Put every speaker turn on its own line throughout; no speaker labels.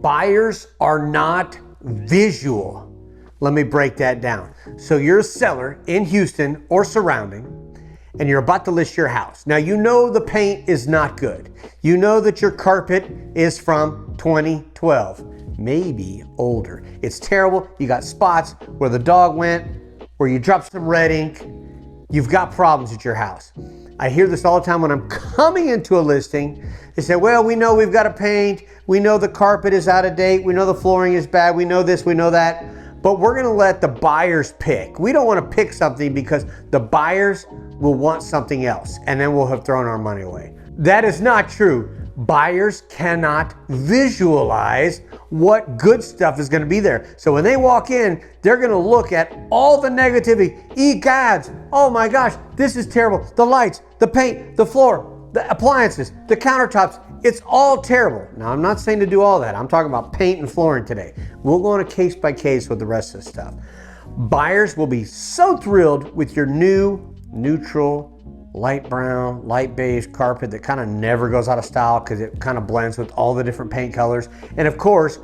Buyers are not visual. Let me break that down. So you're a seller in Houston or surrounding, and you're about to list your house. Now you know the paint is not good. You know that your carpet is from 2012, maybe older. It's terrible. You got spots where the dog went, where you dropped some red ink. You've got problems at your house. I hear this all the time when I'm coming into a listing. They say, well, we know we've got to paint. We know the carpet is out of date. We know the flooring is bad. We know this, we know that. But we're gonna let the buyers pick. We don't wanna pick something because the buyers will want something else, and then we'll have thrown our money away. That is not true. Buyers cannot visualize what good stuff is gonna be there. So when they walk in, they're gonna look at all the negativity. Egads, oh my gosh, this is terrible. The lights, the paint, the floor, the appliances, the countertops, it's all terrible. Now, I'm not saying to do all that. I'm talking about paint and flooring today. We'll go on a case by case with the rest of the stuff. Buyers will be so thrilled with your new, neutral, light brown, light beige carpet that kind of never goes out of style because it kind of blends with all the different paint colors. And of course,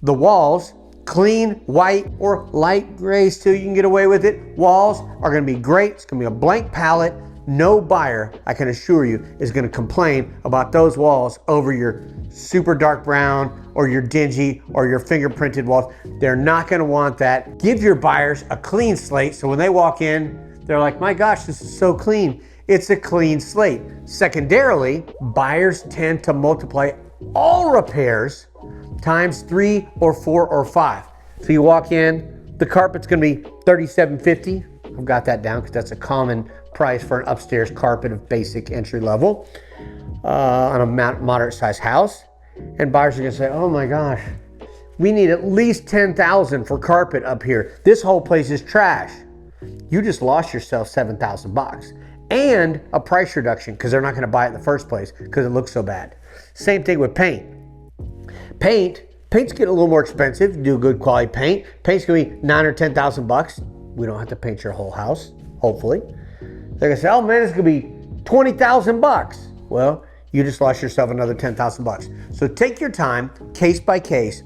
the walls, clean, white, or light grays too, you can get away with it. Walls are gonna be great. It's gonna be a blank palette. No buyer, I can assure you, is gonna complain about those walls over your super dark brown or your dingy or your fingerprinted walls. They're not gonna want that. Give your buyers a clean slate so when they walk in, they're like, my gosh, this is so clean. It's a clean slate. Secondarily, buyers tend to multiply all repairs times 3 or 4 or 5. So you walk in, the carpet's gonna be $37.50. I've got that down because that's a common price for an upstairs carpet of basic entry level on a moderate sized house. And buyers are gonna say, oh my gosh, we need at least $10,000 for carpet up here. This whole place is trash. You just lost yourself $7,000 and a price reduction because they're not gonna buy it in the first place because it looks so bad. Same thing with paint. Paint's getting a little more expensive. You do good quality paint. Paint's gonna be $9,000 or $10,000. We don't have to paint your whole house, hopefully. They're gonna say, oh man, it's gonna be $20,000. Well, you just lost yourself another $10,000. So take your time, case by case,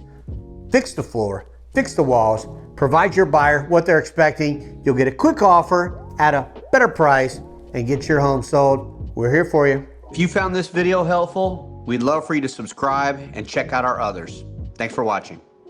fix the floor, fix the walls, provide your buyer what they're expecting. You'll get a quick offer at a better price and get your home sold. We're here for you. If you found this video helpful, we'd love for you to subscribe and check out our others. Thanks for watching.